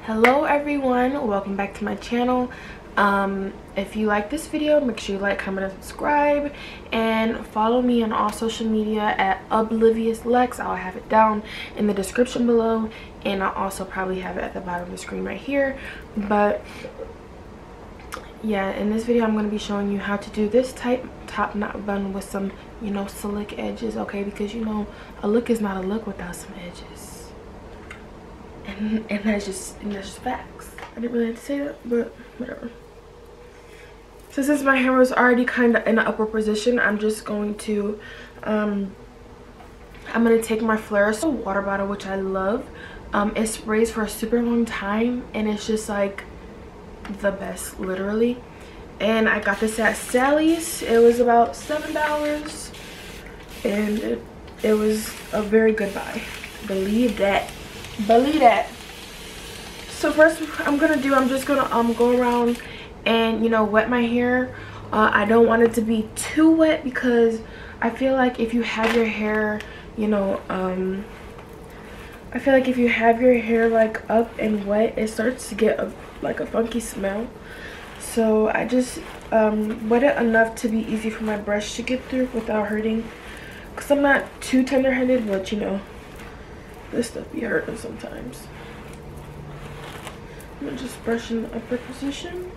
Hello everyone, welcome back to my channel. If you like this video, make sure you like, comment, and subscribe, and follow me on all social media at obliviouslex. I'll have it down in the description below, and I'll also probably have it at the bottom of the screen right here. But yeah, in this video I'm going to be showing you how to do this type top knot bun with some, slick edges, okay? Because a look is not a look without some edges. And that's just facts. I didn't really have to say that, but whatever. So since my hair was already kind of in an upper position, I'm just going to I'm gonna take my Flair water bottle, which I love. It sprays for a super long time, and it's just like the best, literally. And I got this at Sally's. It was about $7, and it was a very good buy. Believe that. So first I'm just gonna go around and wet my hair. I don't want it to be too wet because I feel like if you have your hair I feel like if you have your hair like up and wet, it starts to get like a funky smell. So I just wet it enough to be easy for my brush to get through without hurting, because I'm not too tender-handed, but this stuff be hurting sometimes. I'm gonna just brush in the upper position,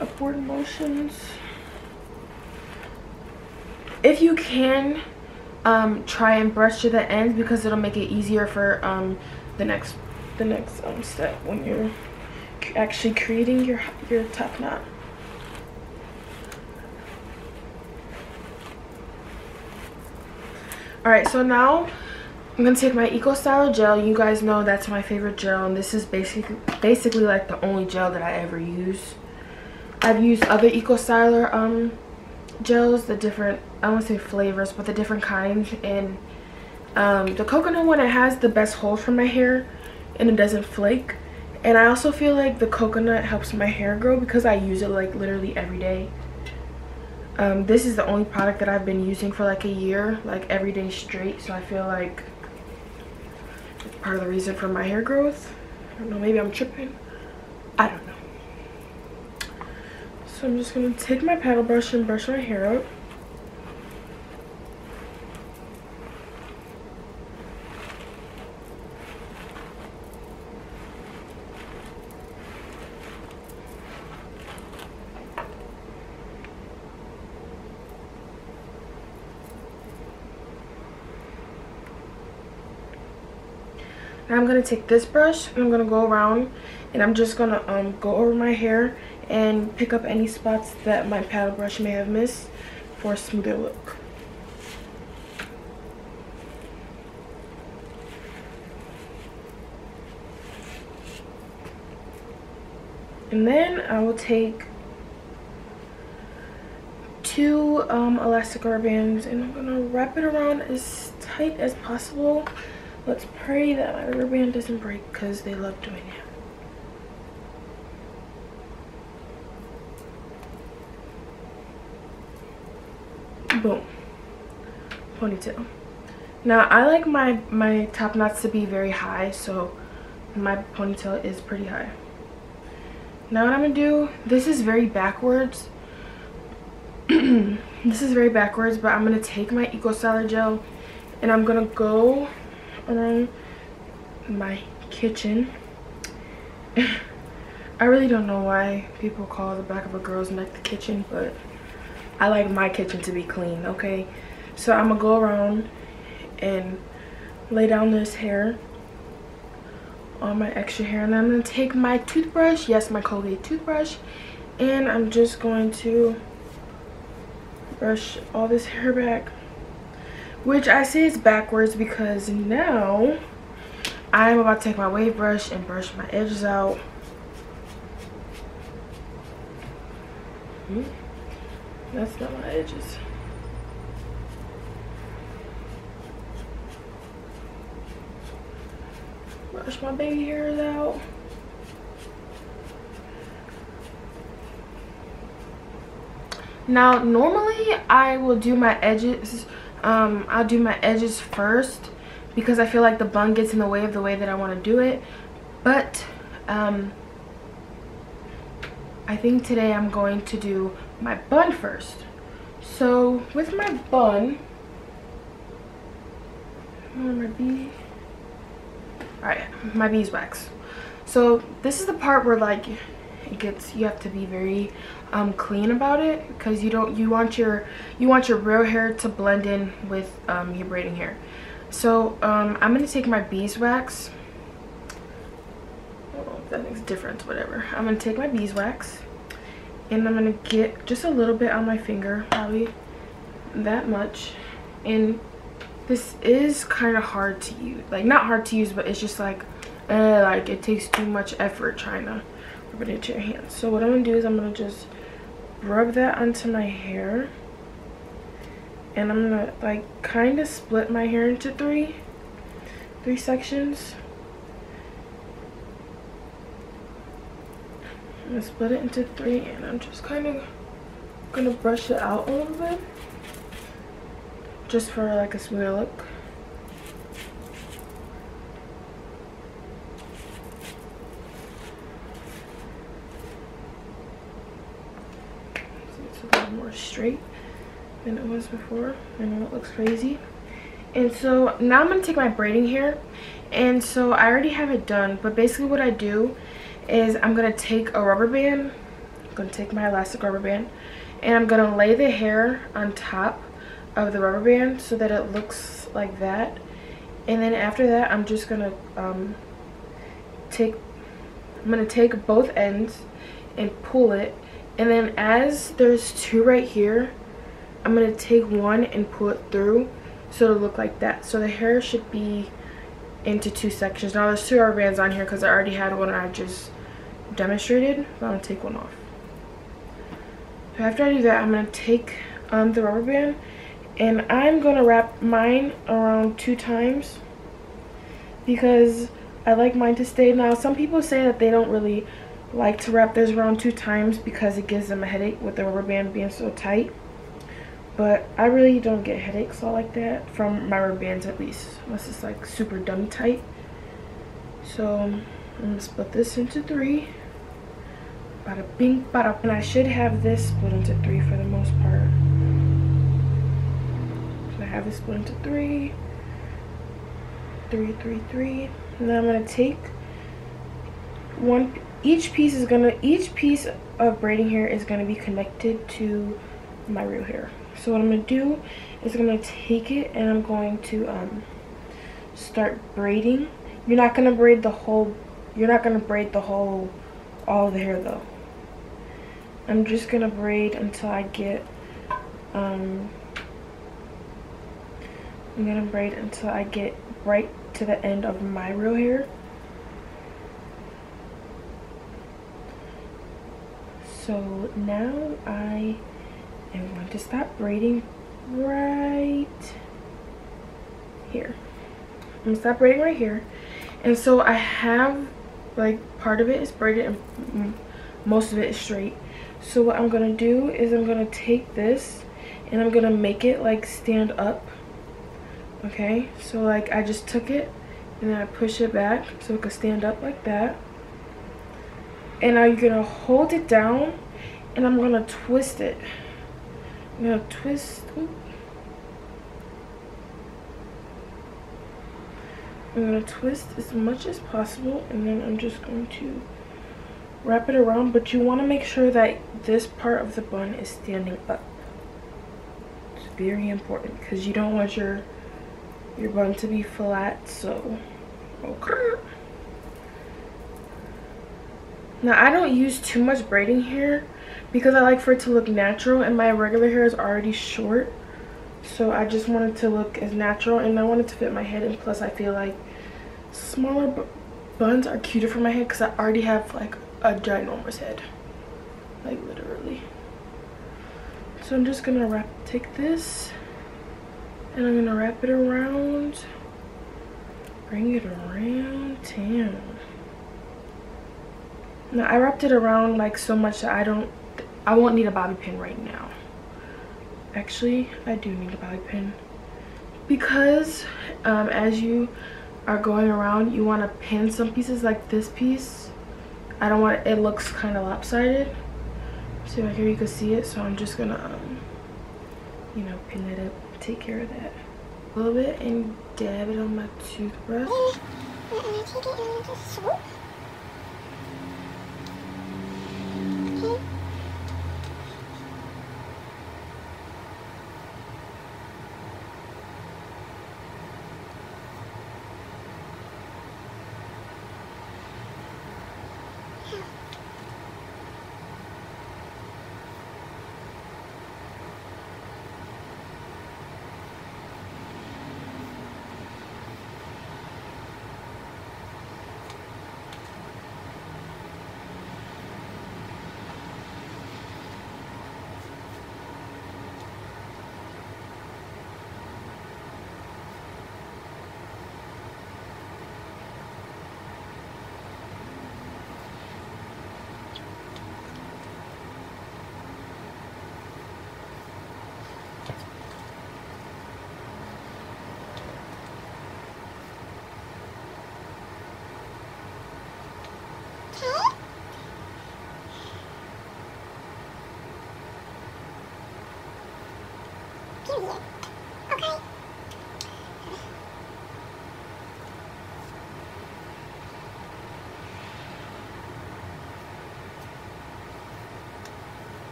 upward motions. If you can, try and brush to the ends, because it'll make it easier for the next step when you're actually creating your top knot. Alright, so now I'm gonna take my Eco Styler gel. You guys know that's my favorite gel, and this is basically like the only gel that I ever use. I've used other Eco Styler gels, the different, I don't want to say flavors, but the different kinds, and the coconut one, it has the best hold for my hair and it doesn't flake. And I also feel like the coconut helps my hair grow because I use it like literally every day. This is the only product that I've been using for like a year, like every day straight, so I feel like it's part of the reason for my hair growth. I don't know, maybe I'm tripping, I don't know. So I'm just going to take my paddle brush and brush my hair out. Now I'm going to take this brush and I'm going to go around, and I'm just going to go over my hair and pick up any spots that my paddle brush may have missed for a smoother look. And then I will take two elastic rubber bands, and I'm going to wrap it around as tight as possible. Let's pray that my rubber band doesn't break, because they love doing it. Boom. Ponytail. Now I like my top knots to be very high, so my ponytail is pretty high. Now what I'm gonna do, this is very backwards. This is very backwards, but I'm gonna take my Eco Styler gel and I'm gonna go around my kitchen. I really don't know why people call the back of a girl's neck the kitchen, but I like my kitchen to be clean, okay? So I'm gonna go around and lay down this hair, all my extra hair, and I'm gonna take my toothbrush, yes, my Colgate toothbrush, and I'm just going to brush all this hair back, which I say is backwards because now I'm about to take my wave brush and brush my edges out. That's not my edges. Brush my baby hairs out. Now normally I will do my edges, I'll do my edges first because I feel like the bun gets in the way of the way that I want to do it. But I think today I'm going to do my bun first. So with my bun, my beeswax. So this is the part where like you have to be very clean about it, because you want your real hair to blend in with your braiding hair. So I'm gonna take my beeswax. I don't know if that makes a difference, whatever. I'm gonna take my beeswax and I'm gonna get just a little bit on my finger, probably that much. And this is kind of hard to use, like not hard to use, but it's just like it takes too much effort trying to rub it into your hands. So what I'm gonna do is I'm gonna just rub that onto my hair, and I'm gonna like kind of split my hair into three sections. I'm gonna split it into three, and I'm just kind of gonna brush it out a little bit, just for like a smoother look. So it's a little more straight than it was before. I know it looks crazy. And so now I'm gonna take my braiding hair, and so I already have it done, but basically what I do is I'm gonna take a rubber band. I'm gonna take my elastic rubber band, and I'm gonna lay the hair on top of the rubber band so that it looks like that. And then after that I'm just gonna take both ends and pull it, and then as there's two right here, I'm gonna take one and pull it through so it'll look like that. So the hair should be into two sections. Now there's two rubber bands on here because I already had one I just demonstrated, but I'm gonna take one off. So after I do that, I'm gonna take the rubber band, and I'm gonna wrap mine around 2 times because I like mine to stay. Now some people say that they don't really like to wrap theirs around 2 times because it gives them a headache with the rubber band being so tight, but I really don't get headaches all like that from my rubber bands, at least unless it's like super dummy tight. So I'm gonna split this into 3. Bada bing, bada. And I should have this split into 3 for the most part. So I have this split into 3. 3, 3, 3. And then I'm gonna take one. Each piece of braiding hair is gonna be connected to my real hair. So what I'm gonna do is I'm gonna take it and I'm going to start braiding. You're not gonna braid the whole. All of the hair though. I'm just gonna braid until I get right to the end of my real hair. So now I am going to stop braiding right here. I'm gonna stop braiding right here. And so I have like part of it is braided and most of it is straight. So what I'm gonna do is I'm gonna take this and I'm gonna make it like stand up. Okay, so like I just took it and then I push it back so it could stand up like that. And now you're gonna hold it down and I'm gonna twist it. I'm gonna twist. I'm gonna twist as much as possible, and then I'm just going to wrap it around, but you want to make sure that this part of the bun is standing up. It's very important because you don't want your bun to be flat. So okay. Now I don't use too much braiding hair because I like for it to look natural, and my regular hair is already short. So I just wanted to look as natural, and I wanted to fit my head, and plus I feel like smaller buns are cuter for my head because I already have like a ginormous head, like literally. So I'm just gonna take this and I'm gonna wrap it around, bring it around town. Now I wrapped it around like so much that I won't need a bobby pin right now. Actually, I do need a bobby pin because as you are going around, you want to pin some pieces like this piece. I don't want it looks kind of lopsided. So right here you can see it, so I'm just gonna you know, pin it up, take care of that a little bit, and dab it on my toothbrush.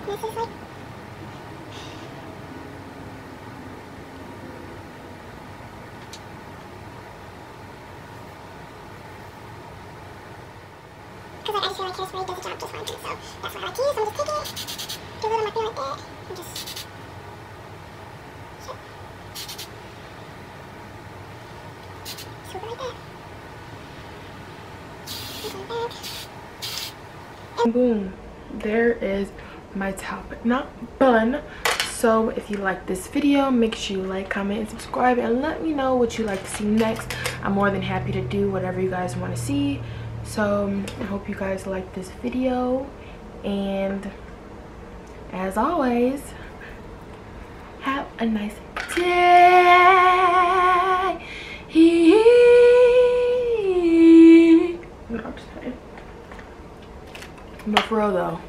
This is like because I just feel like hairspray does the job just fine too, so that's what I like to use. So I'm just taking it, do a little marking right there, and just swoop it like that. Like that. And boom, there is my top knot bun. So if you like this video, make sure you like, comment, and subscribe, and let me know what you like to see next. I'm more than happy to do whatever you guys want to see. So I hope you guys like this video, and as always, have a nice day. No, I'm just kidding. But for real though,